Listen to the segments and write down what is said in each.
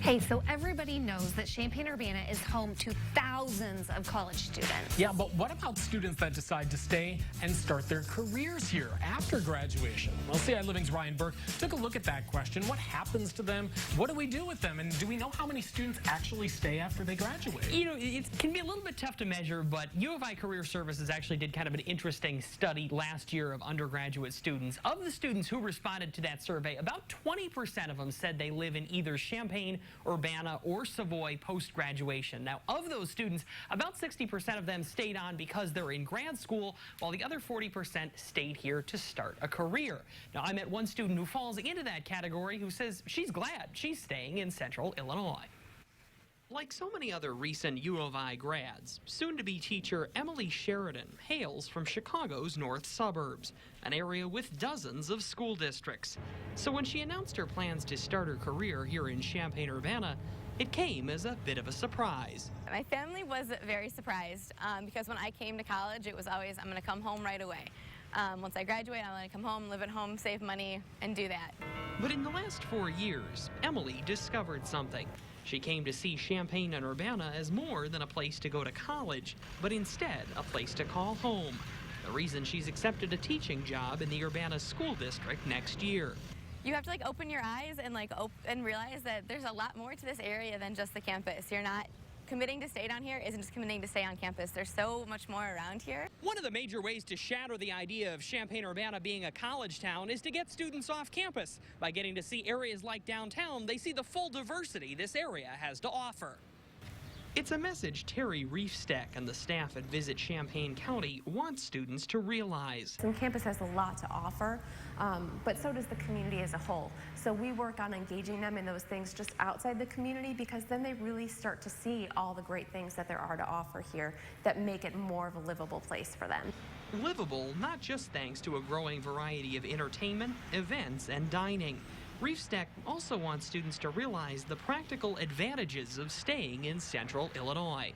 Hey, so everybody knows that Champaign-Urbana is home to thousands of college students. Yeah, but what about students that decide to stay and start their careers here after graduation? Well, ciLiving's Ryan Burke took a look at that question. What happens to them? What do we do with them? And do we know how many students actually stay after they graduate? You know, it can be a little bit tough to measure, but U of I Career Services actually did kind of an interesting study last year of undergraduate students. Of the students who responded to that survey, about 20% of them said they live in either Champaign-Urbana or Savoy post-graduation. Now, of those students, about 60% of them stayed on because they're in grad school, while the other 40% stayed here to start a career. Now, I met one student who falls into that category who says she's glad she's staying in Central Illinois. Like so many other recent U of I grads, soon-to-be teacher Emily Sheridan hails from Chicago's north suburbs, an area with dozens of school districts. So when she announced her plans to start her career here in Champaign-Urbana, it came as a bit of a surprise. My family was very surprised because when I came to college, it was always, I'm going to come home right away. Once I graduate, I'm going to come home, live at home, save money, and do that. But in the last 4 years, Emily discovered something. She came to see Champaign and Urbana as more than a place to go to college, but instead a place to call home. The reason she's accepted a teaching job in the Urbana School District next year. You have to open your eyes and realize that there's a lot more to this area than just the campus. You're not committing to stay down here isn't just committing to stay on campus. There's so much more around here. One of the major ways to shatter the idea of Champaign-Urbana being a college town is to get students off campus. By getting to see areas like downtown, they see the full diversity this area has to offer. It's a message Terry Reefstack and the staff at Visit Champaign County want students to realize. And campus has a lot to offer, but so does the community as a whole. So we work on engaging them in those things just outside the community, because then they really start to see all the great things that there are to offer here that make it more of a livable place for them. Livable not just thanks to a growing variety of entertainment, events, and dining. Reefstack also wants students to realize the practical advantages of staying in Central Illinois.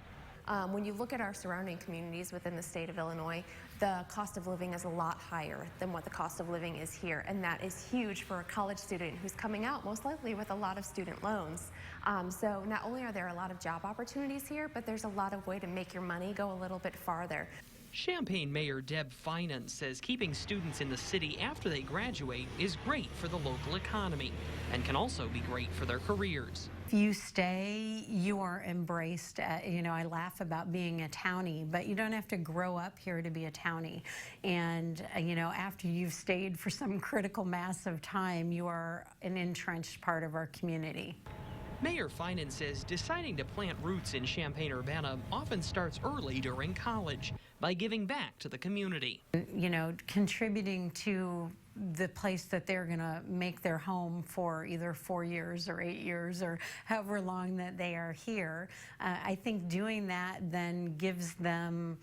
When you look at our surrounding communities within the state of Illinois, the cost of living is a lot higher than what the cost of living is here, and that is huge for a college student who's coming out most likely with a lot of student loans. So not only are there a lot of job opportunities here, but there's a lot of way to make your money go a little bit farther. Champaign Mayor Deb Finan says keeping students in the city after they graduate is great for the local economy and can also be great for their careers. If you stay, you are embraced. You know, I laugh about being a townie, but you don't have to grow up here to be a townie. And, you know, after you've stayed for some critical mass of time, you are an entrenched part of our community. Mayor Finan says deciding to plant roots in Champaign-Urbana often starts early during college by giving back to the community. You know, contributing to the place that they're going to make their home for either 4 years or 8 years or however long that they are here. I think doing that then gives them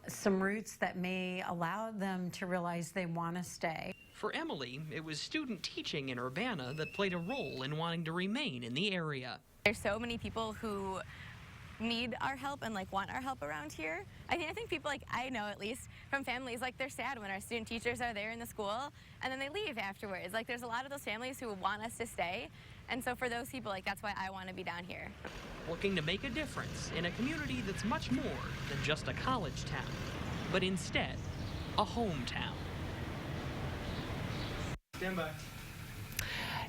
some roots that may allow them to realize they want to stay. For Emily, it was student teaching in Urbana that played a role in wanting to remain in the area. There's so many people who need our help and want our help around here. I think people I know at least from families they're sad when our student teachers are there in the school and then they leave afterwards. There's a lot of those families who want us to stay, and so for those people that's why I want to be down here. Looking to make a difference in a community that's much more than just a college town, but instead a hometown. Stand by.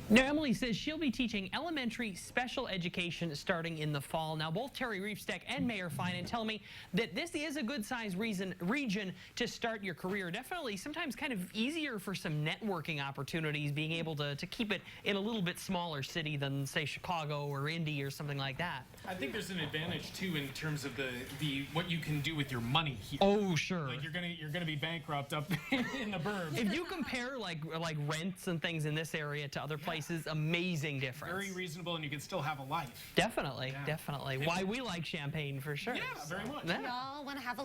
Now, Emily says she'll be teaching elementary special education starting in the fall. Now, both Terry Reefstack and Mayor Finan tell me that this is a good-sized region to start your career. Definitely sometimes kind of easier for some networking opportunities, being able to keep it in a little bit smaller city than, say, Chicago or Indy or something like that. I think there's an advantage, too, in terms of the what you can do with your money here. Oh, sure. You're gonna be bankrupt up in the burbs. If you compare like rents and things in this area to other places, amazing difference. Very reasonable, and you can still have a life. Definitely, Yeah. definitely. Why we like Champaign for sure. Yeah, very much. Yeah. Y'all want to have a